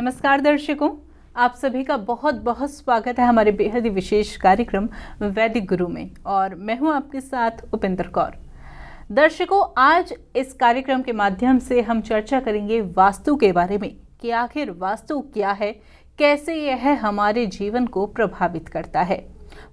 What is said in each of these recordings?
नमस्कार दर्शकों, आप सभी का बहुत बहुत स्वागत है हमारे बेहद ही विशेष कार्यक्रम वैदिक गुरु में। और मैं हूं आपके साथ उपेंद्र कौर। दर्शकों, आज इस कार्यक्रम के माध्यम से हम चर्चा करेंगे वास्तु के बारे में कि आखिर वास्तु क्या है, कैसे यह हमारे जीवन को प्रभावित करता है।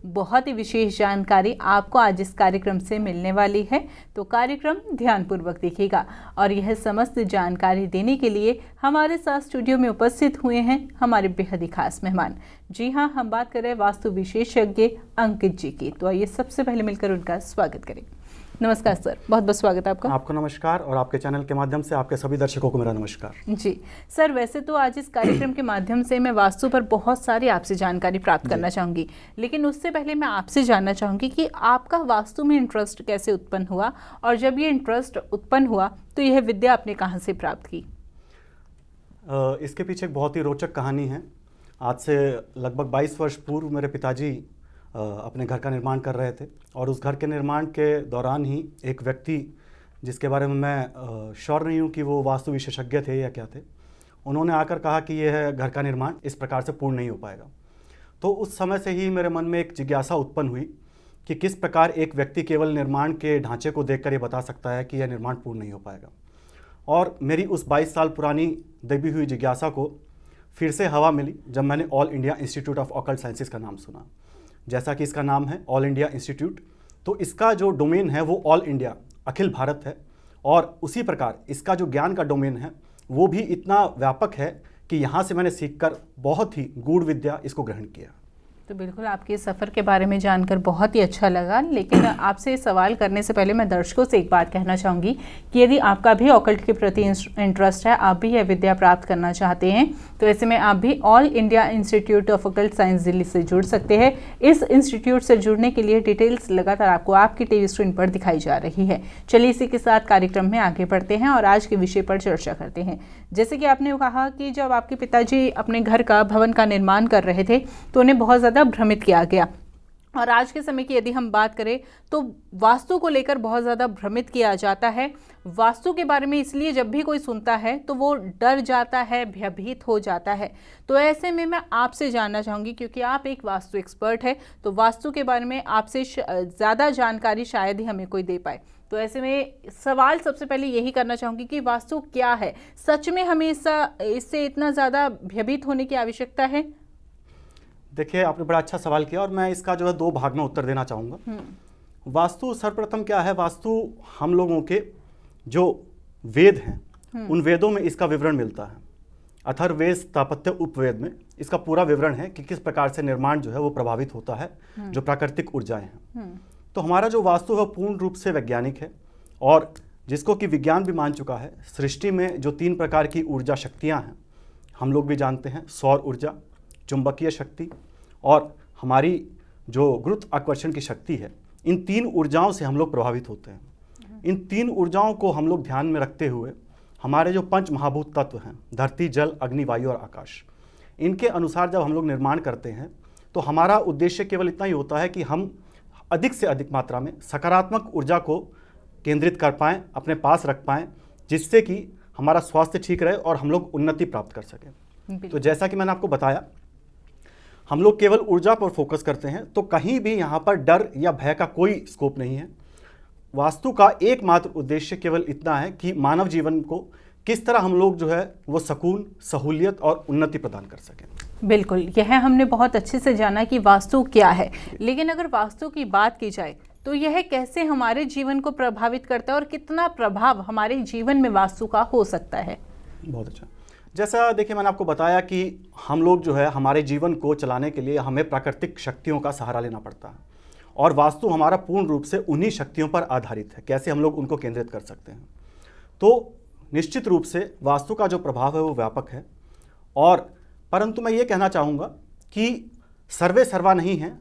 बहुत ही विशेष जानकारी आपको आज इस कार्यक्रम से मिलने वाली है, तो कार्यक्रम ध्यानपूर्वक देखिएगा। और यह समस्त जानकारी देने के लिए हमारे साथ स्टूडियो में उपस्थित हुए हैं हमारे बेहद ही खास मेहमान। जी हाँ, हम बात कर रहे हैं वास्तु विशेषज्ञ अंकित जी की। तो आइए सबसे पहले मिलकर उनका स्वागत करें। नमस्कार सर, बहुत बहुत स्वागत है आपका। आपको नमस्कार, और आपके चैनल के माध्यम से आपके सभी दर्शकों को मेरा नमस्कार। जी सर, वैसे तो आज इस कार्यक्रम के माध्यम से मैं वास्तु पर बहुत सारी आपसे जानकारी प्राप्त करना चाहूँगी, लेकिन उससे पहले मैं आपसे जानना चाहूँगी कि आपका वास्तु में इंटरेस्ट कैसे उत्पन्न हुआ, और जब ये इंटरेस्ट उत्पन्न हुआ तो यह विद्या आपने कहाँ से प्राप्त की? इसके पीछे एक बहुत ही रोचक कहानी है। आज से लगभग 22 वर्ष पूर्व मेरे पिताजी अपने घर का निर्माण कर रहे थे, और उस घर के निर्माण के दौरान ही एक व्यक्ति, जिसके बारे में मैं श्योर नहीं हूँ कि वो वास्तु विशेषज्ञ थे या क्या थे, उन्होंने आकर कहा कि यह घर का निर्माण इस प्रकार से पूर्ण नहीं हो पाएगा। तो उस समय से ही मेरे मन में एक जिज्ञासा उत्पन्न हुई कि किस प्रकार एक व्यक्ति केवल निर्माण के ढांचे को देखकर ये बता सकता है कि यह निर्माण पूर्ण नहीं हो पाएगा। और मेरी उस 22 साल पुरानी दबी हुई जिज्ञासा को फिर से हवा मिली जब मैंने all India institute of occult sciences का नाम सुना। जैसा कि इसका नाम है ऑल इंडिया इंस्टीट्यूट, तो इसका जो डोमेन है वो ऑल इंडिया, अखिल भारत है। और उसी प्रकार इसका जो ज्ञान का डोमेन है वो भी इतना व्यापक है कि यहाँ से मैंने सीखकर बहुत ही गूढ़ विद्या इसको ग्रहण किया। तो बिल्कुल आपके सफ़र के बारे में जानकर बहुत ही अच्छा लगा, लेकिन आपसे सवाल करने से पहले मैं दर्शकों से एक बात कहना चाहूँगी कि यदि आपका भी ऑकल्ट के प्रति इंटरेस्ट है, आप भी यह विद्या प्राप्त करना चाहते हैं, तो ऐसे में आप भी all India institute of occult science Delhi से जुड़ सकते हैं। इस इंस्टीट्यूट से जुड़ने के लिए डिटेल्स लगातार आपको आपकी टीवी स्क्रीन पर दिखाई जा रही है। चलिए इसी के साथ कार्यक्रम में आगे बढ़ते हैं और आज के विषय पर चर्चा करते हैं। जैसे कि आपने कहा कि जब आपके पिताजी अपने घर का भवन का निर्माण कर रहे थे तो उन्हें बहुत ज़्यादा भ्रमित किया गया, और आज के समय की यदि हम बात करें तो वास्तु को लेकर बहुत ज़्यादा भ्रमित किया जाता है। वास्तु के बारे में इसलिए जब भी कोई सुनता है तो वो डर जाता है, भयभीत हो जाता है। तो ऐसे में मैं आपसे जानना चाहूँगी, क्योंकि आप एक वास्तु एक्सपर्ट है, तो वास्तु के बारे में आपसे ज़्यादा जानकारी शायद ही हमें कोई दे पाए। तो ऐसे में सवाल सबसे पहले यही करना चाहूँगी कि वास्तु क्या है? सच में हमें इससे इतना ज़्यादा भयभीत होने की आवश्यकता है? देखिए, आपने बड़ा अच्छा सवाल किया, और मैं इसका जो है 2 भाग में उत्तर देना चाहूँगा। वास्तु सर्वप्रथम क्या है? वास्तु हम लोगों के जो वेद हैं उन वेदों में इसका विवरण मिलता है। अथर्ववेद, स्थापत्य, उपवेद में इसका पूरा विवरण है कि किस प्रकार से निर्माण जो है वो प्रभावित होता है, जो प्राकृतिक ऊर्जाएं हैं। तो हमारा जो वास्तु है पूर्ण रूप से वैज्ञानिक है, और जिसको कि विज्ञान भी मान चुका है। सृष्टि में जो 3 प्रकार की ऊर्जा शक्तियाँ हैं हम लोग भी जानते हैं, सौर ऊर्जा, चुंबकीय शक्ति और हमारी जो गुरुत्वाकर्षण की शक्ति है। इन 3 ऊर्जाओं से हम लोग प्रभावित होते हैं। इन 3 ऊर्जाओं को हम लोग ध्यान में रखते हुए हमारे जो 5 महाभूत तत्व हैं, धरती, जल, अग्नि, वायु और आकाश, इनके अनुसार जब हम लोग निर्माण करते हैं तो हमारा उद्देश्य केवल इतना ही होता है कि हम अधिक से अधिक मात्रा में सकारात्मक ऊर्जा को केंद्रित कर पाएँ, अपने पास रख पाएँ, जिससे कि हमारा स्वास्थ्य ठीक रहे और हम लोग उन्नति प्राप्त कर सकें। तो जैसा कि मैंने आपको बताया, हम लोग केवल ऊर्जा पर फोकस करते हैं, तो कहीं भी यहाँ पर डर या भय का कोई स्कोप नहीं है। वास्तु का एकमात्र उद्देश्य केवल इतना है कि मानव जीवन को किस तरह हम लोग जो है वो सुकून, सहूलियत और उन्नति प्रदान कर सकें। बिल्कुल, यह हमने बहुत अच्छे से जाना कि वास्तु क्या है, लेकिन अगर वास्तु की बात की जाए तो यह कैसे हमारे जीवन को प्रभावित करता है और कितना प्रभाव हमारे जीवन में वास्तु का हो सकता है? बहुत अच्छा। जैसा देखिए, मैंने आपको बताया कि हम लोग जो है हमारे जीवन को चलाने के लिए हमें प्राकृतिक शक्तियों का सहारा लेना पड़ता है, और वास्तु हमारा पूर्ण रूप से उन्हीं शक्तियों पर आधारित है। कैसे हम लोग उनको केंद्रित कर सकते हैं? तो निश्चित रूप से वास्तु का जो प्रभाव है वो व्यापक है, और परंतु मैं ये कहना चाहूँगा कि सर्वे सर्वा नहीं है।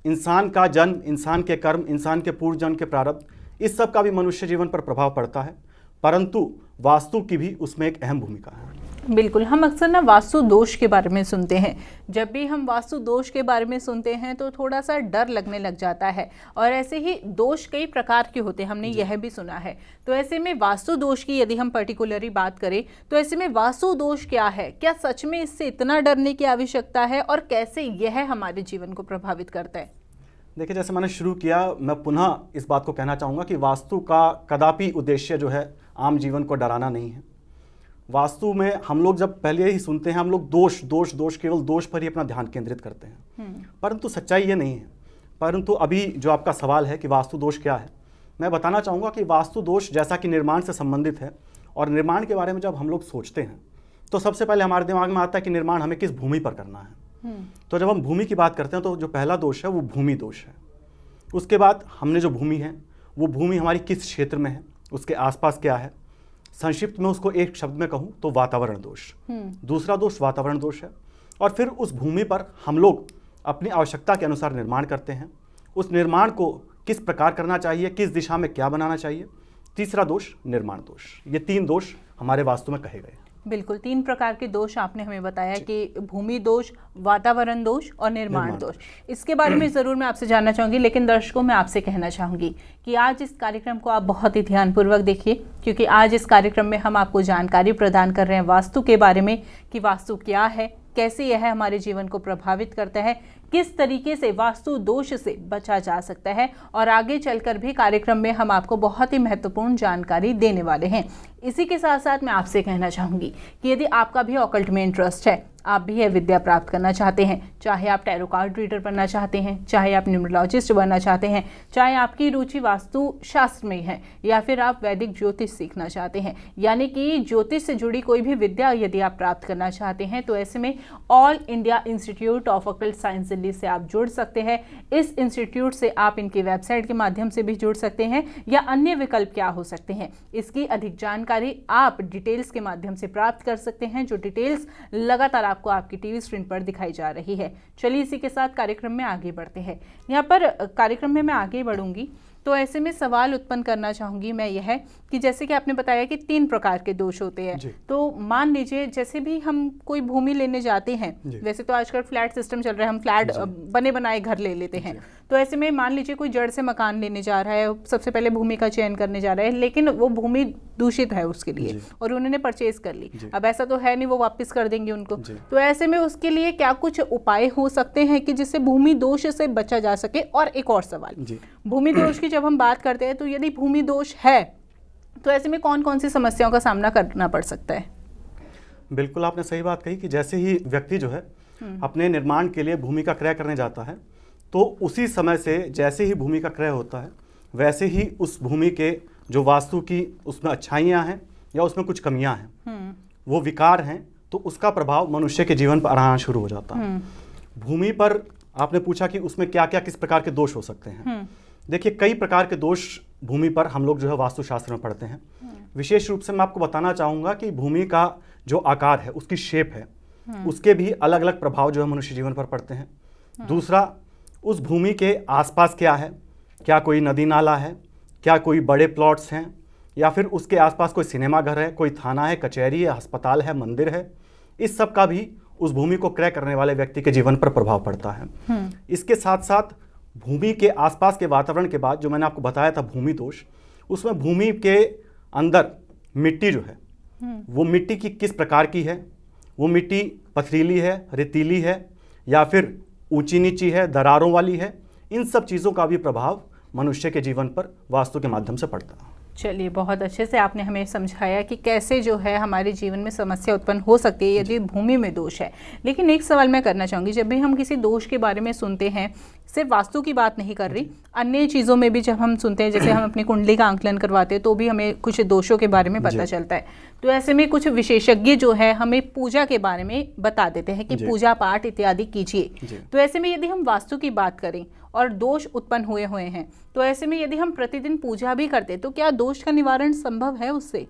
इंसान का जन्म, इंसान के कर्म, इंसान के पूर्व जन्म के प्रारब्ध, इस सब का भी मनुष्य जीवन पर प्रभाव पड़ता है, परंतु वास्तु की भी उसमें एक अहम भूमिका है। बिल्कुल, हम अक्सर ना वास्तु दोष के बारे में सुनते हैं। जब भी हम वास्तु दोष के बारे में सुनते हैं तो थोड़ा सा डर लगने लग जाता है, और ऐसे ही दोष कई प्रकार के होते हैं, हमने यह भी सुना है। तो ऐसे में वास्तु दोष की यदि हम पर्टिकुलरली बात करें तो ऐसे में वास्तु दोष क्या है, क्या सच में इससे इतना डरने की आवश्यकता है, और कैसे यह हमारे जीवन को प्रभावित करता है? देखिए, जैसे मैंने शुरू किया, मैं पुनः इस बात को कहना चाहूँगा कि वास्तु का कदापि उद्देश्य जो है आम जीवन को डराना नहीं है। वास्तु में हम लोग जब पहले ही सुनते हैं, हम लोग दोष दोष दोष, केवल दोष पर ही अपना ध्यान केंद्रित करते हैं, परंतु सच्चाई ये नहीं है। परंतु अभी जो आपका सवाल है कि वास्तु दोष क्या है, मैं बताना चाहूँगा कि वास्तु दोष जैसा कि निर्माण से संबंधित है, और निर्माण के बारे में जब हम लोग सोचते हैं तो सबसे पहले हमारे दिमाग में आता है कि निर्माण हमें किस भूमि पर करना है। तो जब हम भूमि की बात करते हैं तो जो पहला दोष है वो भूमि दोष है। उसके बाद हमने जो भूमि है वो भूमि हमारी किस क्षेत्र में है, उसके आसपास क्या है। संक्षिप्त में उसको एक शब्द में कहूँ तो वातावरण दोष। दूसरा दोष वातावरण दोष है। और फिर उस भूमि पर हम लोग अपनी आवश्यकता के अनुसार निर्माण करते हैं। उस निर्माण को किस प्रकार करना चाहिए, किस दिशा में क्या बनाना चाहिए। तीसरा दोष निर्माण दोष। ये 3 दोष हमारे वास्तु में कहे गए। बिल्कुल, 3 प्रकार के दोष आपने हमें बताया कि भूमि दोष, वातावरण दोष और निर्माण दोष। इसके बारे में ज़रूर मैं आपसे जानना चाहूँगी, लेकिन दर्शकों मैं आपसे कहना चाहूँगी कि आज इस कार्यक्रम को आप बहुत ही ध्यानपूर्वक देखिए, क्योंकि आज इस कार्यक्रम में हम आपको जानकारी प्रदान कर रहे हैं वास्तु के बारे में कि वास्तु क्या है, कैसे यह हमारे जीवन को प्रभावित करता है, किस तरीके से वास्तु दोष से बचा जा सकता है, और आगे चलकर भी कार्यक्रम में हम आपको बहुत ही महत्वपूर्ण जानकारी देने वाले हैं। इसी के साथ साथ मैं आपसे कहना चाहूँगी कि यदि आपका भी ऑकल्ट में इंटरेस्ट है, आप भी यह विद्या प्राप्त करना चाहते हैं, चाहे आप टैरो कार्ड रीडर बनना चाहते हैं, चाहे आप न्यूमरोलॉजिस्ट बनना चाहते हैं, चाहे आपकी रुचि वास्तु शास्त्र में है, या फिर आप वैदिक ज्योतिष सीखना चाहते हैं, यानी कि ज्योतिष से जुड़ी कोई भी विद्या यदि आप प्राप्त करना चाहते हैं, तो ऐसे में all India institute of occult science Delhi से आप जुड़ सकते हैं। इस इंस्टीट्यूट से आप इनकी वेबसाइट के माध्यम से भी जुड़ सकते हैं, या अन्य विकल्प क्या हो सकते हैं, इसकी अधिक जानकारी आप डिटेल्स के माध्यम से प्राप्त कर सकते हैं, जो डिटेल्स लगातार आपको आपकी टीवी स्क्रीन पर दिखाई जा रही है। चलिए इसी के साथ कार्यक्रम में आगे बढ़ते हैं। यहाँ पर कार्यक्रम में मैं आगे बढ़ूंगी तो ऐसे में सवाल उत्पन्न करना चाहूँगी मैं यह कि जैसे कि आपने बताया कि 3 प्रकार के दोष होते हैं, तो मान लीजिए जैसे भी हम कोई भूमि लेने जाते हैं, वैसे तो आजकल फ्लैट सिस्टम चल रहा है, हम फ्लैट बने बनाए घर ले लेते हैं, तो ऐसे में मान लीजिए कोई जड़ से मकान लेने जा रहा है, सबसे पहले भूमि का चयन करने जा रहा है, लेकिन वो भूमि दूषित है उसके लिए और उन्होंने परचेज कर ली। अब ऐसा तो है नहीं वो वापस कर देंगे उनको, तो ऐसे में उसके लिए क्या कुछ उपाय हो सकते हैं कि जिससे भूमि दोष से बचा जा सके। और एक और सवाल, भूमि दोष की जब हम बात करते हैं तो यदि भूमि दोष है तो ऐसे में कौन कौन सी समस्याओं का सामना करना पड़ सकता है? बिल्कुल आपने सही बात कही कि जैसे ही व्यक्ति जो है अपने निर्माण के लिए भूमि का क्रय करने जाता है, तो उसी समय से जैसे ही भूमि का क्रय होता है वैसे ही उस भूमि के जो वास्तु की उसमें अच्छाइयाँ हैं या उसमें कुछ कमियां हैं, वो विकार हैं, तो उसका प्रभाव मनुष्य के जीवन पर आना शुरू हो जाता है। भूमि पर आपने पूछा कि उसमें क्या क्या किस प्रकार के दोष हो सकते हैं। देखिए, कई प्रकार के दोष भूमि पर हम लोग जो है वास्तुशास्त्र में पढ़ते हैं। विशेष रूप से मैं आपको बताना चाहूँगा कि भूमि का जो आकार है, उसकी शेप है, उसके भी अलग अलग प्रभाव जो है मनुष्य जीवन पर पड़ते हैं। दूसरा, उस भूमि के आसपास क्या है, क्या कोई नदी नाला है, क्या कोई बड़े प्लॉट्स हैं, या फिर उसके आसपास कोई सिनेमा घर है, कोई थाना है, कचहरी है, अस्पताल है, मंदिर है। इस सब का भी उस भूमि को क्रय करने वाले व्यक्ति के जीवन पर प्रभाव पड़ता है। इसके साथ साथ भूमि के आसपास के वातावरण के बाद जो मैंने आपको बताया था भूमि दोष, उसमें भूमि के अंदर मिट्टी जो है वो मिट्टी की किस प्रकार की है, वो मिट्टी पथरीली है, रेतीली है, या फिर ऊंची नीची है, दरारों वाली है, इन सब चीज़ों का भी प्रभाव मनुष्य के जीवन पर वास्तु के माध्यम से पड़ता है। चलिए, बहुत अच्छे से आपने हमें समझाया कि कैसे जो है हमारे जीवन में समस्या उत्पन्न हो सकती है यदि भूमि में दोष है। लेकिन एक सवाल मैं करना चाहूँगी, जब भी हम किसी दोष के बारे में सुनते हैं, सिर्फ वास्तु की बात नहीं कर रही, अन्य चीज़ों में भी जब हम सुनते हैं, जैसे हम अपनी कुंडली का आंकलन करवाते हैं तो भी हमें कुछ दोषों के बारे में पता चलता है। तो ऐसे में कुछ विशेषज्ञ जो है हमें पूजा के बारे में बता देते हैं कि पूजा पाठ इत्यादि कीजिए। तो ऐसे में यदि हम वास्तु की बात करें और दोष उत्पन्न हुए हैं, तो ऐसे में यदि हम प्रतिदिन पूजा भी करते तो क्या दोष का निवारण संभव है उससे?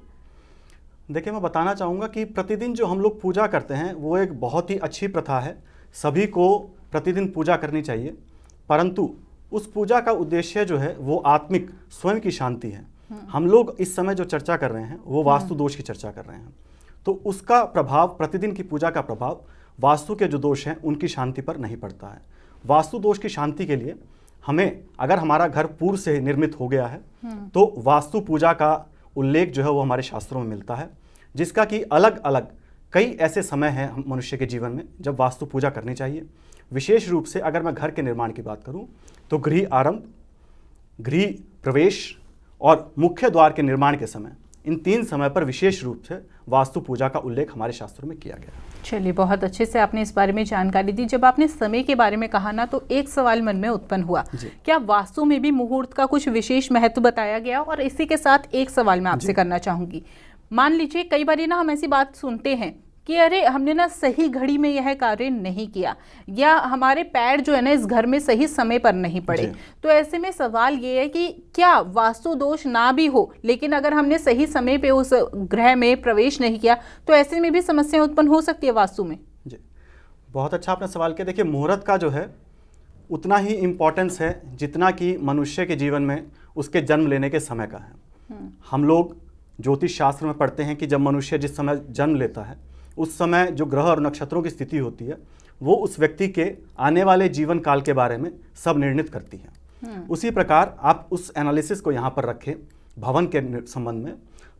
देखिए, मैं बताना चाहूँगा कि प्रतिदिन जो हम लोग पूजा करते हैं वो एक बहुत ही अच्छी प्रथा है, सभी को प्रतिदिन पूजा करनी चाहिए, परंतु उस पूजा का उद्देश्य जो है वो आत्मिक स्वयं की शांति है। हम लोग इस समय जो चर्चा कर रहे हैं वो वास्तु दोष की चर्चा कर रहे हैं। तो उसका प्रभाव, प्रतिदिन की पूजा का प्रभाव वास्तु के जो दोष हैं उनकी शांति पर नहीं पड़ता है। वास्तु दोष की शांति के लिए हमें, अगर हमारा घर पूर्व से निर्मित हो गया है तो वास्तु पूजा का उल्लेख जो है वो हमारे शास्त्रों में मिलता है, जिसका कि अलग अलग कई ऐसे समय हैं मनुष्य के जीवन में जब वास्तु पूजा करनी चाहिए। विशेष रूप से अगर मैं घर के निर्माण की बात करूं तो गृह आरंभ, गृह प्रवेश और मुख्य द्वार के निर्माण के समय, इन 3 समय पर विशेष रूप से वास्तु पूजा का उल्लेख हमारे शास्त्रों में किया गया। चलिए, बहुत अच्छे से आपने इस बारे में जानकारी दी। जब आपने समय के बारे में कहा ना, तो एक सवाल मन में उत्पन्न हुआ, क्या वास्तु में भी मुहूर्त का कुछ विशेष महत्व बताया गया? और इसी के साथ एक सवाल मैं आपसे करना चाहूंगी। मान लीजिए कई बार ना हम ऐसी बात सुनते हैं कि अरे हमने ना सही घड़ी में यह कार्य नहीं किया, या हमारे पैर जो है ना इस घर में सही समय पर नहीं पड़े। तो ऐसे में सवाल ये है कि क्या वास्तु दोष ना भी हो, लेकिन अगर हमने सही समय पे उस ग्रह में प्रवेश नहीं किया तो ऐसे में भी समस्या उत्पन्न हो सकती है वास्तु में? जी, बहुत अच्छा आपने सवाल किया। देखिए, मुहूर्त का जो है उतना ही इम्पोर्टेंस है जितना कि मनुष्य के जीवन में उसके जन्म लेने के समय का है। हम लोग ज्योतिष शास्त्र में पढ़ते हैं कि जब मनुष्य जिस समय जन्म लेता है उस समय जो ग्रह और नक्षत्रों की स्थिति होती है वो उस व्यक्ति के आने वाले जीवन काल के बारे में सब निर्णित करती है। उसी प्रकार आप उस एनालिसिस को यहाँ पर रखें भवन के संबंध में,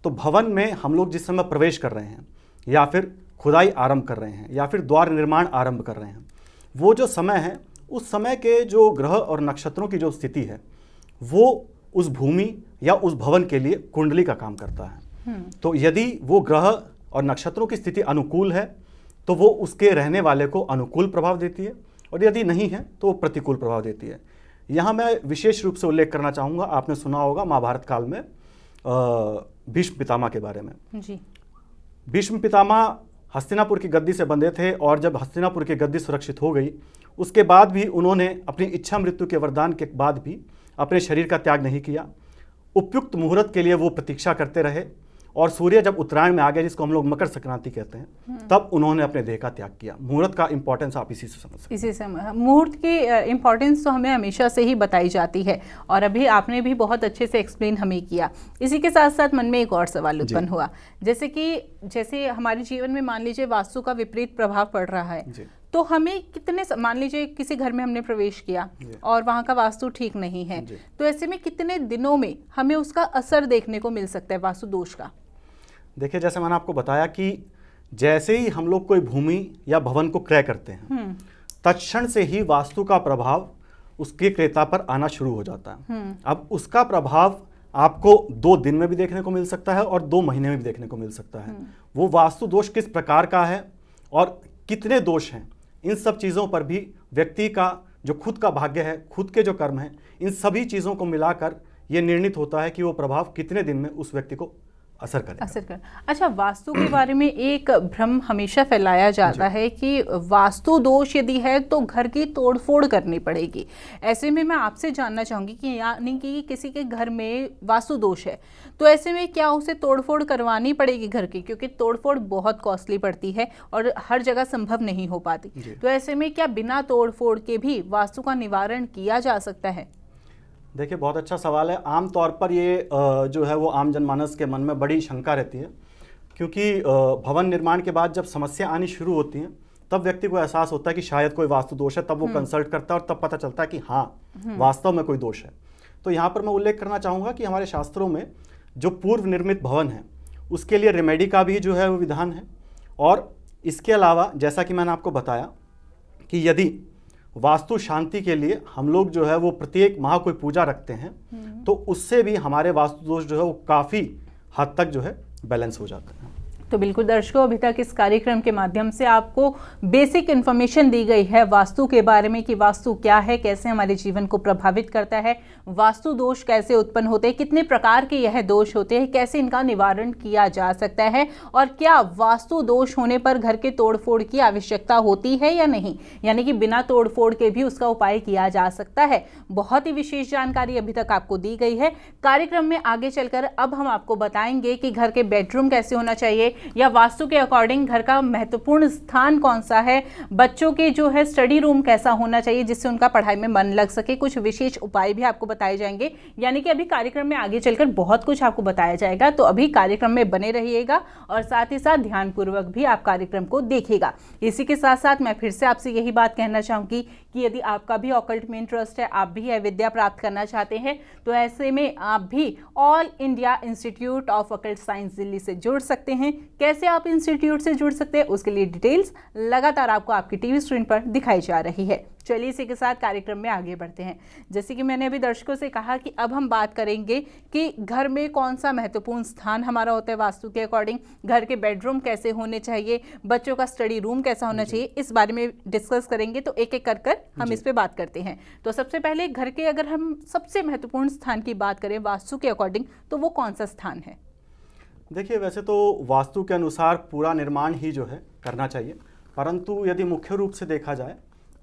तो भवन में हम लोग जिस समय प्रवेश कर रहे हैं या फिर खुदाई आरंभ कर रहे हैं या फिर द्वार निर्माण आरंभ कर रहे हैं, वो जो समय है उस समय के जो ग्रह और नक्षत्रों की जो स्थिति है वो उस भूमि या उस भवन के लिए कुंडली का काम करता है। तो यदि वो ग्रह और नक्षत्रों की स्थिति अनुकूल है तो वो उसके रहने वाले को अनुकूल प्रभाव देती है, और यदि नहीं है तो वो प्रतिकूल प्रभाव देती है। यहाँ मैं विशेष रूप से उल्लेख करना चाहूँगा, आपने सुना होगा महाभारत काल में भीष्म पितामह के बारे में। जी। भीष्म पितामह हस्तिनापुर की गद्दी से बंधे थे, और जब हस्तिनापुर की गद्दी सुरक्षित हो गई उसके बाद भी उन्होंने अपनी इच्छा मृत्यु के वरदान के बाद भी अपने शरीर का त्याग नहीं किया। उपयुक्त मुहूर्त के लिए वो प्रतीक्षा करते रहे, और सूर्य जब उत्तरायण में आ गया, जिसको हम लोग मकर संक्रांति कहते हैं, तब उन्होंने अपने देह का त्याग किया। मुहूर्त का इंपॉर्टेंस आप इसी से समझ सकते हैं। इसी से मुहूर्त की इंपॉर्टेंस तो हमें हमेशा से ही बताई जाती है, और अभी आपने भी बहुत अच्छे से एक्सप्लेन हमें किया। इसी के साथ साथ मन में एक और सवाल उत्पन्न हुआ, जैसे हमारे जीवन में मान लीजिए वास्तु का विपरीत प्रभाव पड़ रहा है, तो हमें कितने, मान लीजिए किसी घर में हमने प्रवेश किया और वहाँ का वास्तु ठीक नहीं है, तो ऐसे में कितने दिनों में हमें उसका असर देखने को मिल सकता है वास्तु दोष का? देखिए, जैसे मैंने आपको बताया कि जैसे ही हम लोग कोई भूमि या भवन को क्रय करते हैं तत्क्षण से ही वास्तु का प्रभाव उसके क्रेता पर आना शुरू हो जाता है। अब उसका प्रभाव आपको 2 दिन में भी देखने को मिल सकता है और 2 महीने में भी देखने को मिल सकता है। वो वास्तु दोष किस प्रकार का है और कितने दोष हैं, इन सब चीज़ों पर भी व्यक्ति का जो खुद का भाग्य है, खुद के जो कर्म हैं, इन सभी चीज़ों को मिलाकर ये निर्णित होता है कि वो प्रभाव कितने दिन में उस व्यक्ति को असर कर। अच्छा, वास्तु के बारे में एक भ्रम हमेशा फैलाया जाता है कि वास्तु दोष यदि है तो घर की तोड़फोड़ करनी पड़ेगी। ऐसे में मैं आपसे जानना चाहूँगी कि यानी कि किसी के घर में वास्तु दोष है तो ऐसे में क्या उसे तोड़फोड़ करवानी पड़ेगी घर की, क्योंकि तोड़फोड़ बहुत कॉस्टली पड़ती है और हर जगह संभव नहीं हो पाती। तो ऐसे में क्या बिना तोड़फोड़ के भी वास्तु का निवारण किया जा सकता है? देखिए, बहुत अच्छा सवाल है। आम तौर पर ये जो है वो आम जनमानस के मन में बड़ी शंका रहती है, क्योंकि भवन निर्माण के बाद जब समस्या आनी शुरू होती है तब व्यक्ति को एहसास होता है कि शायद कोई वास्तु दोष है, तब वो कंसल्ट करता है और तब पता चलता है कि हाँ वास्तव में कोई दोष है। तो यहाँ पर मैं उल्लेख करना चाहूँगा कि हमारे शास्त्रों में जो पूर्व निर्मित भवन है उसके लिए रेमेडी का भी जो है वो विधान है, और इसके अलावा जैसा कि मैंने आपको बताया कि यदि वास्तु शांति के लिए हम लोग जो है वो प्रत्येक माह कोई पूजा रखते हैं तो उससे भी हमारे वास्तु दोष जो है वो काफ़ी हद तक जो है बैलेंस हो जाता है। तो बिल्कुल दर्शकों, अभी तक इस कार्यक्रम के माध्यम से आपको बेसिक इन्फॉर्मेशन दी गई है वास्तु के बारे में कि वास्तु क्या है, कैसे हमारे जीवन को प्रभावित करता है, वास्तु दोष कैसे उत्पन्न होते हैं, कितने प्रकार के यह दोष होते हैं, कैसे इनका निवारण किया जा सकता है, और क्या वास्तु दोष होने पर घर के तोड़फोड़ की आवश्यकता होती है या नहीं, यानी कि बिना तोड़फोड़ के भी उसका उपाय किया जा सकता है। बहुत ही विशेष जानकारी अभी तक आपको दी गई है। कार्यक्रम में आगे चलकर अब हम आपको बताएंगे कि घर के बेडरूम कैसे होना चाहिए, या वास्तु के अकॉर्डिंग घर का महत्वपूर्ण स्थान कौन सा है, बच्चों के जो है स्टडी रूम कैसा होना चाहिए जिससे उनका पढ़ाई में मन लग सके, कुछ विशेष उपाय भी आपको बताए जाएंगे। यानी कि अभी कार्यक्रम में आगे चलकर बहुत कुछ आपको बताया जाएगा, तो अभी कार्यक्रम में बने रहिएगा और साथ ही साथ ध्यानपूर्वक भी आप कार्यक्रम को देखिएगा। इसी के साथ साथ मैं फिर से आपसे यही बात कहना चाहूँगी कि यदि आपका भी ऑकल्ट में इंटरेस्ट है, आप भी यह विद्या प्राप्त करना चाहते हैं, तो ऐसे में आप भी all India institute of occult science Delhi से जुड़ सकते हैं। कैसे आप इंस्टीट्यूट से जुड़ सकते हैं उसके लिए डिटेल्स लगातार आपको आपकी टीवी स्क्रीन पर दिखाई जा रही है। चलिए इसी के साथ कार्यक्रम में आगे बढ़ते हैं। जैसे कि मैंने अभी दर्शकों से कहा कि अब हम बात करेंगे कि घर में कौन सा महत्वपूर्ण स्थान हमारा होता है वास्तु के अकॉर्डिंग, घर के बेडरूम कैसे होने चाहिए, बच्चों का स्टडी रूम कैसा होना चाहिए, इस बारे में डिस्कस करेंगे। तो एक एक कर हम इस पे बात करते हैं। तो सबसे पहले घर के अगर हम सबसे महत्वपूर्ण स्थान की बात करें वास्तु के अकॉर्डिंग, तो वो कौन सा स्थान है? देखिए, वैसे तो वास्तु के अनुसार पूरा निर्माण ही जो है करना चाहिए, परंतु यदि मुख्य रूप से देखा जाए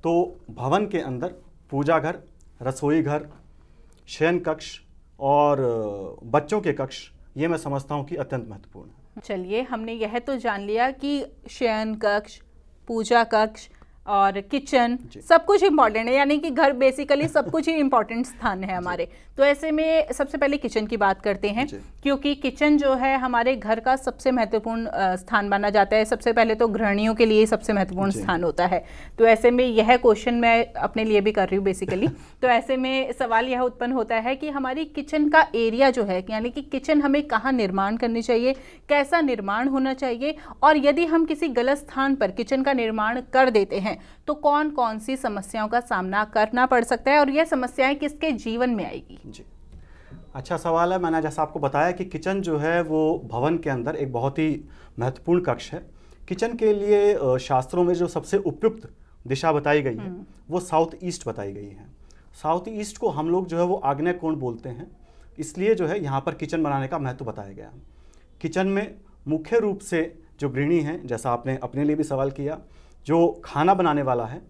तो भवन के अंदर पूजा घर, रसोई घर, शयन कक्ष और बच्चों के कक्ष, ये मैं समझता हूँ कि अत्यंत महत्वपूर्ण है। चलिए, हमने यह तो जान लिया कि शयन कक्ष, पूजा कक्ष और किचन सब कुछ इंपॉर्टेंट है, यानी कि घर बेसिकली सब कुछ ही इंपॉर्टेंट स्थान है हमारे। तो ऐसे में सबसे पहले किचन की बात करते हैं, क्योंकि किचन जो है हमारे घर का सबसे महत्वपूर्ण स्थान माना जाता है। सबसे पहले तो गृहिणियों के लिए सबसे महत्वपूर्ण स्थान होता है। तो ऐसे में यह क्वेश्चन मैं अपने लिए भी कर रही हूँ बेसिकली। तो ऐसे में सवाल यह उत्पन्न होता है कि हमारी किचन का एरिया जो है, यानी कि किचन हमें कहाँ निर्माण करनी चाहिए, कैसा निर्माण होना चाहिए, और यदि हम किसी गलत स्थान पर किचन का निर्माण कर देते हैं तो कौन कौन सी समस्याओं का सामना करना पड़ सकता है और यह समस्याएं किसके जीवन में आएगी? जी, अच्छा सवाल है। मैंने जैसा आपको बताया कि किचन जो है वो भवन के अंदर एक बहुत ही महत्वपूर्ण कक्ष है। किचन के लिए शास्त्रों में जो सबसे उपयुक्त दिशा बताई गई है वो साउथ ईस्ट बताई गई है। साउथ ईस्ट को हम लोग जो है वो आग्नेय कोण बोलते हैं, इसलिए जो है यहाँ पर किचन बनाने का महत्व बताया गया। किचन में मुख्य रूप से जो गृहिणी है, जैसा आपने अपने लिए भी सवाल किया, जो खाना बनाने वाला है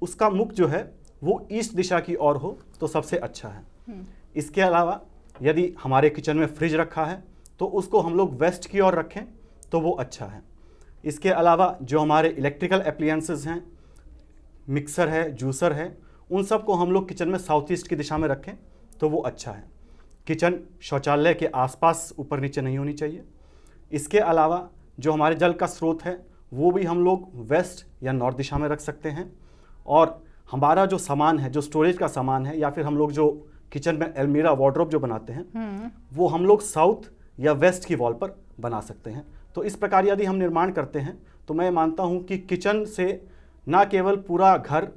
उसका मुख जो है वो ईस्ट दिशा की ओर हो तो सबसे अच्छा है। इसके अलावा यदि हमारे किचन में फ्रिज रखा है तो उसको हम लोग वेस्ट की ओर रखें तो वो अच्छा है। इसके अलावा जो हमारे इलेक्ट्रिकल एप्लियंसेस हैं, मिक्सर है, जूसर है, उन सब को हम लोग किचन में साउथ ईस्ट की दिशा में रखें तो वो अच्छा है। किचन शौचालय के आसपास ऊपर नीचे नहीं होनी चाहिए। इसके अलावा जो हमारे जल का स्रोत है वो भी हम लोग वेस्ट या नॉर्थ दिशा में रख सकते हैं। और हमारा जो सामान है, जो स्टोरेज का सामान है, या फिर हम लोग जो किचन में अलमीरा, वार्डरोब जो बनाते हैं वो हम लोग साउथ या वेस्ट की वॉल पर बना सकते हैं। तो इस प्रकार यदि हम निर्माण करते हैं तो मैं मानता हूं कि किचन से ना केवल पूरा घर,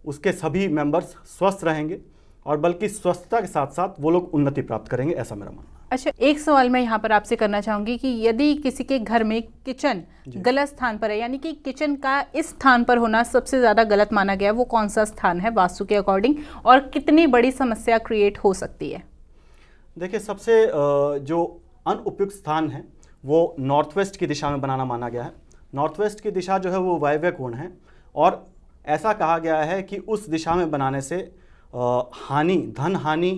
उसके सभी मेंबर्स स्वस्थ रहेंगे और बल्कि स्वस्थता के साथ साथ वो लोग उन्नति प्राप्त करेंगे, ऐसा मेरा मानना है। अच्छा, एक सवाल मैं यहाँ पर आपसे करना चाहूँगी कि यदि किसी के घर में किचन गलत स्थान पर है, यानी कि किचन का इस स्थान पर होना सबसे ज़्यादा गलत माना गया है, वो कौन सा स्थान है वास्तु के अकॉर्डिंग और कितनी बड़ी समस्या क्रिएट हो सकती है? देखिए, सबसे जो अनुपयुक्त स्थान है वो नॉर्थ वेस्ट की दिशा में बनाना माना गया है। नॉर्थ वेस्ट की दिशा जो है वो वायव्य कोण है और ऐसा कहा गया है कि उस दिशा में बनाने से हानि, धन हानि,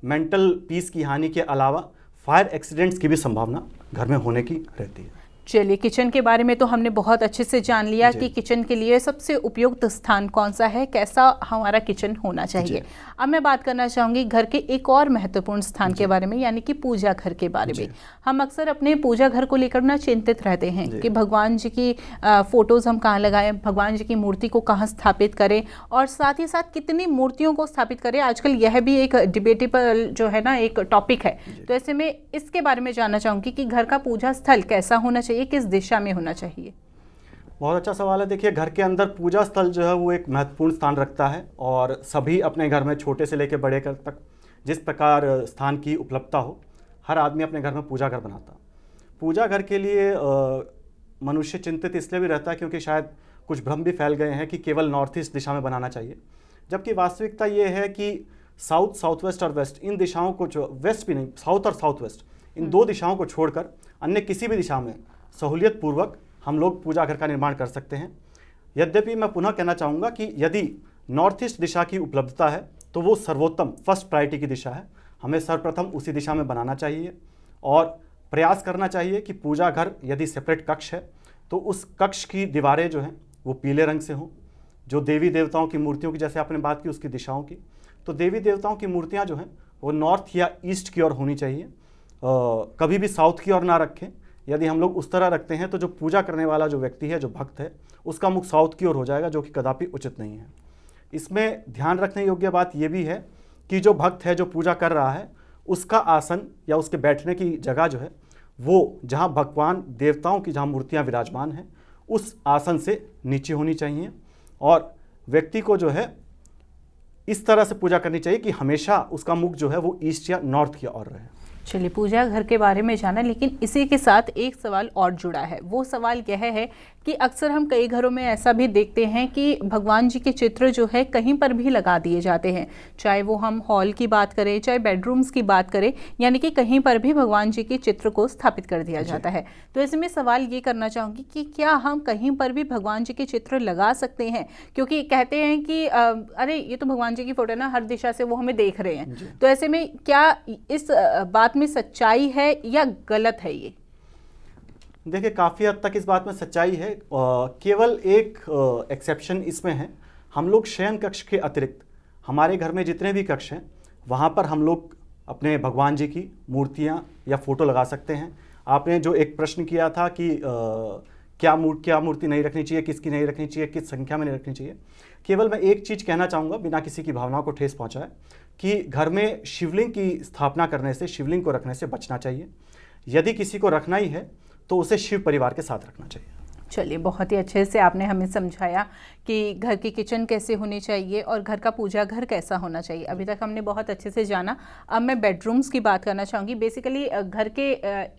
मेंटल पीस की हानि के अलावा फायर एक्सीडेंट्स की भी संभावना घर में होने की रहती है। चलिए, किचन के बारे में तो हमने बहुत अच्छे से जान लिया कि किचन के लिए सबसे उपयुक्त स्थान कौन सा है, कैसा हमारा किचन होना चाहिए। अब मैं बात करना चाहूँगी घर के एक और महत्वपूर्ण स्थान के बारे में, यानी कि पूजा घर के बारे में। हम अक्सर अपने पूजा घर को लेकर ना चिंतित रहते हैं कि भगवान जी की फोटोज़ हम कहाँ लगाएं, भगवान जी की मूर्ति को कहाँ स्थापित करें और साथ ही साथ कितनी मूर्तियों को स्थापित करें। आजकल यह भी एक डिबेटेबल जो है ना एक टॉपिक है। तो ऐसे में इसके बारे में जानना चाहूँगी कि घर का पूजा स्थल कैसा होना चाहिए, किस दिशा में होना चाहिए? बहुत अच्छा सवाल है। देखिए, घर के अंदर पूजा स्थल जो है वो एक महत्वपूर्ण स्थान रखता है और सभी अपने घर में छोटे से लेकर बड़े घर तक जिस प्रकार स्थान की उपलब्धता हो, हर आदमी अपने घर में पूजा घर बनाता। पूजा घर के लिए मनुष्य चिंतित इसलिए भी रहता है क्योंकि शायद कुछ भ्रम भी फैल गए हैं कि केवल नॉर्थ ईस्ट दिशा में बनाना चाहिए, जबकि वास्तविकता ये है कि साउथ, साउथ वेस्ट और वेस्ट, इन दिशाओं को, जो वेस्ट भी नहीं, साउथ और साउथ वेस्ट, इन दो दिशाओं को छोड़कर अन्य किसी भी दिशा में सहूलियत पूर्वक हम लोग पूजा घर का निर्माण कर सकते हैं। यद्यपि मैं पुनः कहना चाहूँगा कि यदि नॉर्थ ईस्ट दिशा की उपलब्धता है तो वो सर्वोत्तम, फर्स्ट प्रायोरिटी की दिशा है। हमें सर्वप्रथम उसी दिशा में बनाना चाहिए और प्रयास करना चाहिए कि पूजा घर यदि सेपरेट कक्ष है तो उस कक्ष की दीवारें जो हैं वो पीले रंग से हों। जो देवी देवताओं की मूर्तियों की, जैसे आपने बात की उसकी दिशाओं की, तो देवी देवताओं की मूर्तियां जो हैं वो नॉर्थ या ईस्ट की ओर होनी चाहिए, कभी भी साउथ की ओर ना रखें। यदि हम लोग उस तरह रखते हैं तो जो पूजा करने वाला जो व्यक्ति है, जो भक्त है, उसका मुख साउथ की ओर हो जाएगा, जो कि कदापि उचित नहीं है। इसमें ध्यान रखने योग्य बात यह भी है कि जो भक्त है, जो पूजा कर रहा है, उसका आसन या उसके बैठने की जगह जो है वो जहाँ भगवान देवताओं की जहाँ मूर्तियाँ विराजमान हैं उस आसन से नीचे होनी चाहिए, और व्यक्ति को जो है इस तरह से पूजा करनी चाहिए कि हमेशा उसका मुख जो है वो ईस्ट या नॉर्थ की ओर रहे। चलिए, पूजा घर के बारे में जाना, लेकिन इसी के साथ एक सवाल और जुड़ा है। वो सवाल यह है कि अक्सर हम कई घरों में ऐसा भी देखते हैं कि भगवान जी के चित्र जो है कहीं पर भी लगा दिए जाते हैं, चाहे वो हम हॉल की बात करें, चाहे बेडरूम्स की बात करें, यानी कि कहीं पर भी भगवान जी के चित्र को स्थापित कर दिया जाता है। तो ऐसे में सवाल ये करना चाहूँगी कि क्या हम कहीं पर भी भगवान जी के चित्र लगा सकते हैं? क्योंकि कहते हैं कि अरे ये तो भगवान जी की फोटो ना, हर दिशा से वो हमें देख रहे हैं। तो ऐसे में क्या इस बात में सच्चाई है या गलत है? ये देखिए, काफ़ी हद तक इस बात में सच्चाई है। केवल एक एक्सेप्शन इसमें है। हम लोग शयन कक्ष के अतिरिक्त हमारे घर में जितने भी कक्ष हैं वहाँ पर हम लोग अपने भगवान जी की मूर्तियाँ या फोटो लगा सकते हैं। आपने जो एक प्रश्न किया था कि क्या मूर्ति नहीं रखनी चाहिए, किसकी नहीं रखनी चाहिए, किस संख्या में नहीं रखनी चाहिए, केवल मैं एक चीज़ कहना चाहूँगा बिना किसी की भावना को ठेस पहुँचाए कि घर में शिवलिंग की स्थापना करने से, शिवलिंग को रखने से बचना चाहिए। यदि किसी को रखना ही है तो उसे शिव परिवार के साथ रखना चाहिए। चलिए, बहुत ही अच्छे से आपने हमें समझाया कि घर की किचन कैसे होनी चाहिए और घर का पूजा घर कैसा होना चाहिए। अभी तक हमने बहुत अच्छे से जाना। अब मैं बेडरूम्स की बात करना चाहूँगी। बेसिकली घर के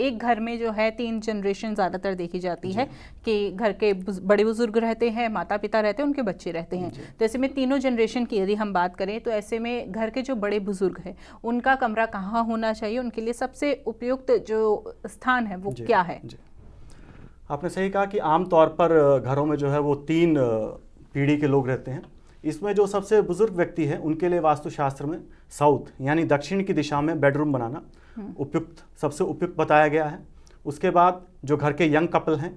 एक घर में जो है 3 जनरेशन ज़्यादातर देखी जाती है कि घर के बड़े बुजुर्ग रहते हैं, माता पिता रहते हैं, उनके बच्चे रहते हैं। तो ऐसे में तीनों जनरेशन की यदि हम बात करें तो ऐसे में घर के जो बड़े बुजुर्ग हैं उनका कमरा कहाँ होना चाहिए, उनके लिए सबसे उपयुक्त जो स्थान है वो क्या है? आपने सही कहा कि आमतौर पर घरों में जो है वो 3 पीढ़ी के लोग रहते हैं। इसमें जो सबसे बुजुर्ग व्यक्ति है उनके लिए वास्तुशास्त्र में साउथ यानी दक्षिण की दिशा में बेडरूम बनाना सबसे उपयुक्त बताया गया है। उसके बाद जो घर के यंग कपल हैं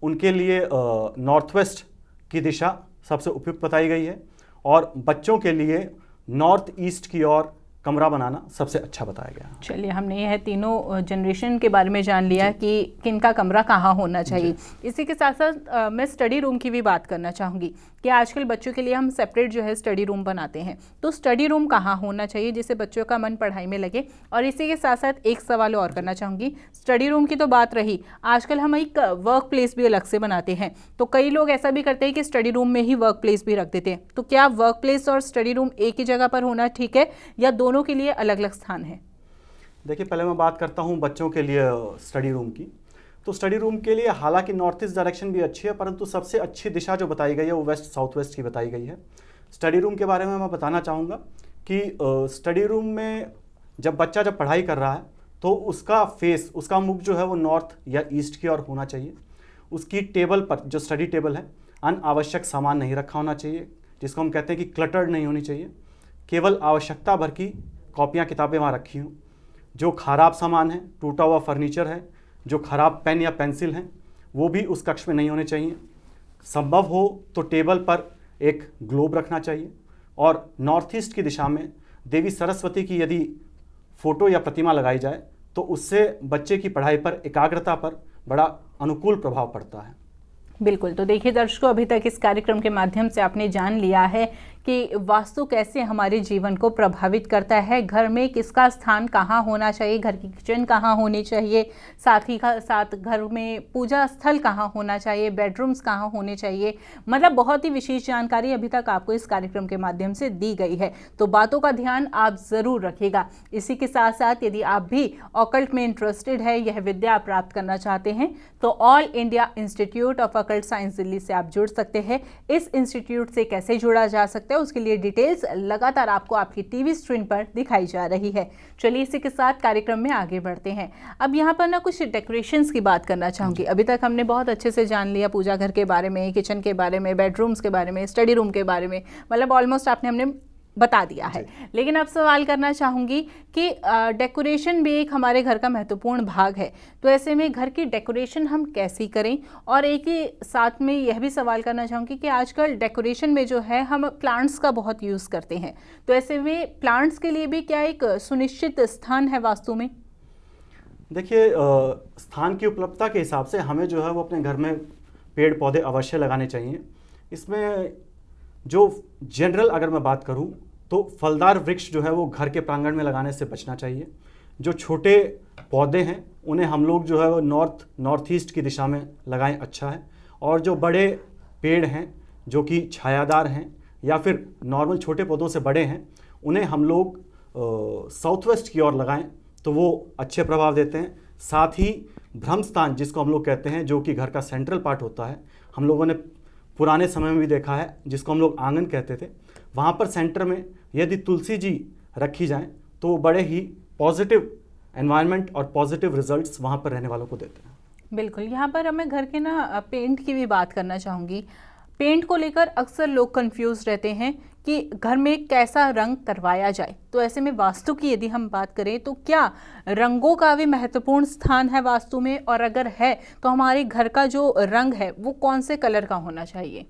उनके लिए नॉर्थ वेस्ट की दिशा सबसे उपयुक्त बताई गई है, और बच्चों के लिए नॉर्थ ईस्ट की ओर कमरा बनाना सबसे अच्छा बताया गया। चलिए, हमने यह तीनों जनरेशन के बारे में जान लिया कि किनका कमरा कहाँ होना चाहिए। इसी के साथ साथ मैं स्टडी रूम की भी बात करना चाहूँगी कि आजकल बच्चों के लिए हम सेपरेट जो है स्टडी रूम बनाते हैं, तो स्टडी रूम कहाँ होना चाहिए जिससे बच्चों का मन पढ़ाई में लगे? और इसी के साथ साथ एक सवाल और करना चाहूँगी। स्टडी रूम की तो बात रही, आजकल हम एक वर्क प्लेस भी अलग से बनाते हैं, तो कई लोग ऐसा भी करते हैं कि स्टडी रूम में ही वर्क प्लेस भी रख देते हैं। तो क्या वर्क प्लेस और स्टडी रूम एक ही जगह पर होना ठीक है या दोनों के लिए अलग अलग स्थान है? देखिए, पहले मैं बात करता हूँ बच्चों के लिए स्टडी रूम की। तो स्टडी रूम के लिए हालांकि नॉर्थ ईस्ट डायरेक्शन भी अच्छी है, परंतु सबसे अच्छी दिशा जो बताई गई है वो वेस्ट साउथ वेस्ट की बताई गई है। स्टडी रूम के बारे में मैं बताना चाहूँगा कि स्टडी रूम में जब पढ़ाई कर रहा है तो उसका फेस, उसका मुख जो है वो नॉर्थ या ईस्ट की ओर होना चाहिए। उसकी टेबल पर, जो स्टडी टेबल है, अनावश्यक सामान नहीं रखा होना चाहिए, जिसको हम कहते हैं कि क्लटर्ड नहीं होनी चाहिए। केवल आवश्यकता भर की कॉपियाँ किताबें वहाँ रखी हों। जो खराब सामान है, टूटा हुआ फर्नीचर है, जो खराब पेन या पेंसिल हैं, वो भी उस कक्ष में नहीं होने चाहिए। संभव हो तो टेबल पर एक ग्लोब रखना चाहिए, और नॉर्थ ईस्ट की दिशा में देवी सरस्वती की यदि फोटो या प्रतिमा लगाई जाए तो उससे बच्चे की पढ़ाई पर, एकाग्रता पर बड़ा अनुकूल प्रभाव पड़ता है। बिल्कुल। तो देखिए दर्शकों, अभी तक इस कार्यक्रम के माध्यम से आपने जान लिया है कि वास्तु कैसे हमारे जीवन को प्रभावित करता है, घर में किसका स्थान कहाँ होना चाहिए, घर की किचन कहाँ होनी चाहिए, साथ ही साथ घर में पूजा स्थल कहाँ होना चाहिए, बेडरूम्स कहाँ होने चाहिए। मतलब बहुत ही विशेष जानकारी अभी तक आपको इस कार्यक्रम के माध्यम से दी गई है, तो बातों का ध्यान आप ज़रूर रखिएगा। इसी के साथ साथ यदि आप भी ऑकल्ट में इंटरेस्टेड है, यह विद्या प्राप्त करना चाहते हैं, तो all India institute of occult science Delhi से आप जुड़ सकते हैं। इस इंस्टीट्यूट से कैसे जुड़ा जा सकता है उसके लिए डिटेल्स लगातार आपको आपकी टीवी स्क्रीन पर दिखाई जा रही है। चलिए इसी के साथ कार्यक्रम में आगे बढ़ते हैं। अब यहाँ पर ना कुछ डेकोरेशंस की बात करना चाहूँगी। अभी तक हमने बहुत अच्छे से जान लिया पूजा घर के बारे में, किचन के बारे में, बेडरूम्स के बारे में, स्टडी रूम के बारे में, मतलब ऑलमोस्ट हमने बता दिया है, लेकिन अब सवाल करना चाहूँगी कि डेकोरेशन भी एक हमारे घर का महत्वपूर्ण भाग है, तो ऐसे में घर की डेकोरेशन हम कैसी करें? और एक ही साथ में यह भी सवाल करना चाहूँगी कि आजकल डेकोरेशन में जो है हम प्लांट्स का बहुत यूज़ करते हैं, तो ऐसे में प्लांट्स के लिए भी क्या एक सुनिश्चित स्थान है वास्तु में? देखिए, स्थान की उपलब्धता के हिसाब से हमें जो है वो अपने घर में पेड़ पौधे अवश्य लगाने चाहिए। इसमें जो जनरल अगर मैं बात करूं तो फलदार वृक्ष जो है वो घर के प्रांगण में लगाने से बचना चाहिए। जो छोटे पौधे हैं उन्हें हम लोग जो है वो नॉर्थ ईस्ट की दिशा में लगाएं, अच्छा है। और जो बड़े पेड़ हैं जो कि छायादार हैं या फिर नॉर्मल छोटे पौधों से बड़े हैं, उन्हें हम लोग साउथ वेस्ट की ओर लगाएं तो वो अच्छे प्रभाव देते हैं। साथ ही ब्रह्म स्थान जिसको हम लोग कहते हैं, जो कि घर का सेंट्रल पार्ट होता है, हम लोगों ने पुराने समय में भी देखा है, जिसको हम लोग आंगन कहते थे, वहाँ पर सेंटर में यदि तुलसी जी रखी जाएं तो वो बड़े ही पॉजिटिव एनवायरनमेंट और पॉजिटिव रिजल्ट्स वहाँ पर रहने वालों को देते हैं। बिल्कुल, यहाँ पर मैं घर के पेंट की भी बात करना चाहूँगी। पेंट को लेकर अक्सर लोग कंफ्यूज रहते हैं कि घर में कैसा रंग करवाया जाए, तो ऐसे में वास्तु की यदि हम बात करें तो क्या रंगों का भी महत्वपूर्ण स्थान है वास्तु में? और अगर है तो हमारे घर का जो रंग है वो कौन से कलर का होना चाहिए?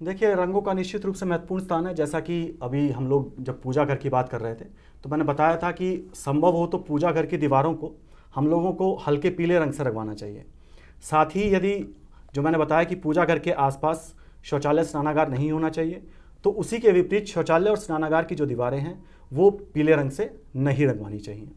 देखिए, रंगों का निश्चित रूप से महत्वपूर्ण स्थान है। जैसा कि अभी हम लोग जब पूजा घर की बात कर रहे थे तो मैंने बताया था कि संभव हो तो पूजा घर की दीवारों को हम लोगों को हल्के पीले रंग से रंगवाना चाहिए। साथ ही यदि जो मैंने बताया कि पूजा घर के आसपास शौचालय स्नानागार नहीं होना चाहिए, तो उसी के विपरीत शौचालय और स्नानागार की जो दीवारें हैं वो पीले रंग से नहीं रंगवानी चाहिए।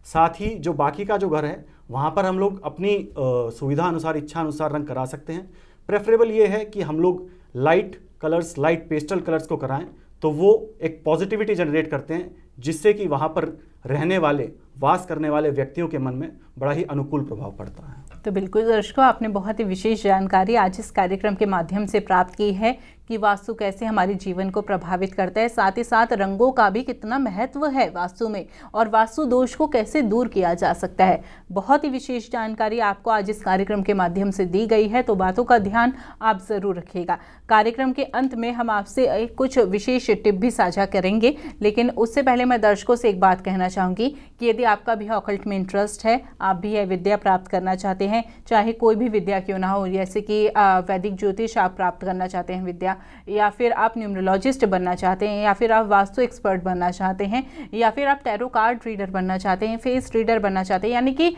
साथ ही जो बाकी का जो घर है वहाँ पर हम लोग अपनी सुविधा अनुसार, इच्छा अनुसार रंग करा सकते हैं। प्रेफरेबल ये है कि हम लोग light colours, light pastel colours को कराएं, तो वो एक पॉजिटिविटी जनरेट करते हैं, जिससे कि वहाँ पर रहने वाले, वास करने वाले व्यक्तियों के मन में बड़ा ही अनुकूल प्रभाव पड़ता है। तो बिल्कुल दर्शकों, आपने बहुत ही विशेष जानकारी आज इस कार्यक्रम के माध्यम से प्राप्त की है कि वास्तु कैसे हमारे जीवन को प्रभावित करता है, साथ ही साथ रंगों का भी कितना महत्व है वास्तु में, और वास्तु दोष को कैसे दूर किया जा सकता है। बहुत ही विशेष जानकारी आपको आज इस कार्यक्रम के माध्यम से दी गई है, तो बातों का ध्यान आप ज़रूर रखिएगा। कार्यक्रम के अंत में हम आपसे कुछ विशेष टिप भी साझा करेंगे, लेकिन उससे पहले मैं दर्शकों से एक बात कहना चाहूँगी कि यदि आपका भी ऑकल्ट में इंटरेस्ट है, आप भी यह विद्या प्राप्त करना चाहते हैं, चाहे कोई भी विद्या क्यों ना हो, जैसे कि वैदिक ज्योतिष आप प्राप्त करना चाहते हैं विद्या, या फिर आप न्यूमरोलॉजिस्ट बनना चाहते हैं, या फिर आप वास्तु एक्सपर्ट बनना चाहते हैं, या फिर आप टैरो कार्ड रीडर बनना चाहते हैं, फेस रीडर बनना चाहते हैं, यानी कि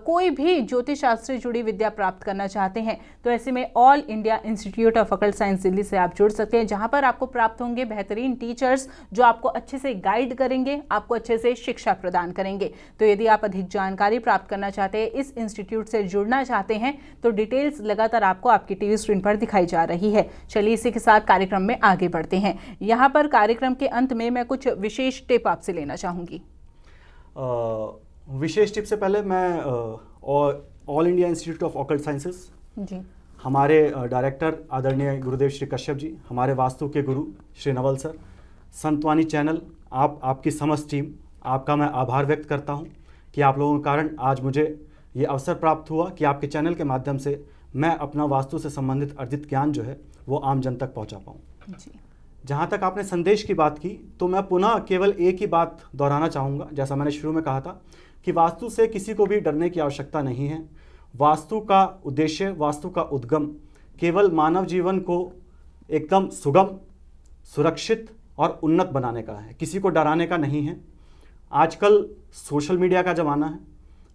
कोई भी ज्योतिष शास्त्र से जुड़ी विद्या प्राप्त करना चाहते हैं, तो ऐसे में all India institute of occult science Delhi से आप जुड़ सकते हैं, जहां पर आपको प्राप्त होंगे बेहतरीन टीचर्स जो आपको अच्छे से गाइड करेंगे, आपको अच्छे से शिक्षा प्रदान करेंगे। तो यदि आप अधिक जानकारी प्राप्त करना चाहते हैं, इस इंस्टीट्यूट से जुड़ना चाहते हैं, तो डिटेल्स लगातार आपको आपकी टीवी स्क्रीन पर दिखाई जा रही है। चलिए इसी के साथ कार्यक्रम में आगे बढ़ते हैं। यहाँ पर कार्यक्रम के अंत में मैं कुछ विशेष टिप आपसे लेना चाहूँगी। विशेष टिप से पहले मैं all India institute of occult sciences ji, हमारे डायरेक्टर आदरणीय गुरुदेव श्री कश्यप जी, हमारे वास्तु के गुरु श्री नवल सर, संतवानी चैनल, आपकी समस्त टीम, आपका मैं आभार व्यक्त करता हूँ कि आप लोगों के कारण आज मुझे ये अवसर प्राप्त हुआ कि आपके चैनल के माध्यम से मैं अपना वास्तु से संबंधित अर्जित ज्ञान जो है वो आम जन तक पहुँचा पाऊँ। जहाँ तक आपने संदेश की बात की, तो मैं पुनः केवल एक ही बात दोहराना चाहूँगा। जैसा मैंने शुरू में कहा था कि वास्तु से किसी को भी डरने की आवश्यकता नहीं है। वास्तु का उद्देश्य, वास्तु का उद्गम केवल मानव जीवन को एकदम सुगम, सुरक्षित और उन्नत बनाने का है, किसी को डराने का नहीं है। आजकल सोशल मीडिया का ज़माना है।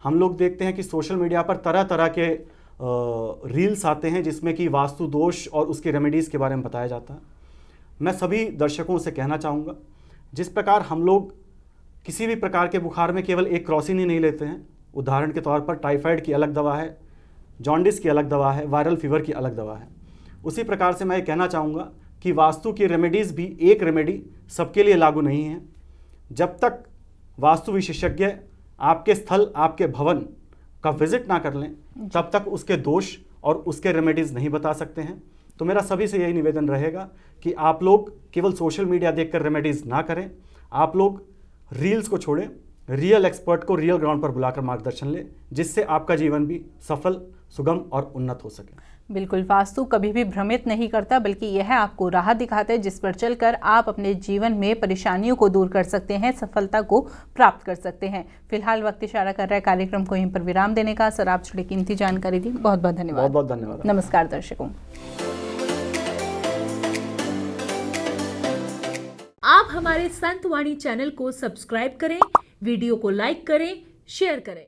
हम लोग देखते हैं कि सोशल मीडिया पर तरह तरह के रील्स आते हैं जिसमें कि वास्तु दोष और उसके रेमेडीज़ के बारे में बताया जाता है। मैं सभी दर्शकों से कहना चाहूँगा, जिस प्रकार हम लोग किसी भी प्रकार के बुखार में केवल एक क्रॉसिन ही नहीं लेते हैं, उदाहरण के तौर पर टाइफाइड की अलग दवा है, जॉन्डिस की अलग दवा है, वायरल फीवर की अलग दवा है, उसी प्रकार से मैं ये कहना चाहूँगा कि वास्तु की रेमेडीज़ भी एक रेमेडी सबके लिए लागू नहीं है। जब तक वास्तु विशेषज्ञ आपके स्थल, आपके भवन का विजिट ना कर लें, तब तक उसके दोष और उसके रेमेडीज़ नहीं बता सकते हैं। तो मेरा सभी से यही निवेदन रहेगा कि आप लोग केवल सोशल मीडिया देखकर रेमेडीज़ ना करें, आप लोग रील्स को छोड़ें, रियल एक्सपर्ट को रियल ग्राउंड पर बुलाकर मार्गदर्शन लें, जिससे आपका जीवन भी सफल, सुगम और उन्नत हो सके। बिल्कुल, वास्तु कभी भी भ्रमित नहीं करता, बल्कि यह आपको राह दिखाता है जिस पर चलकर आप अपने जीवन में परेशानियों को दूर कर सकते हैं, सफलता को प्राप्त कर सकते हैं। फिलहाल वक्त इशारा कर रहा है कार्यक्रम को यहीं पर विराम देने का। सर, आप जुड़े कीमती जानकारी दी, बहुत बहुत धन्यवाद। बहुत बहुत धन्यवाद। नमस्कार दर्शकों। आप हमारे संतवाणी चैनल को सब्सक्राइब करें, वीडियो को लाइक करें, शेयर करें।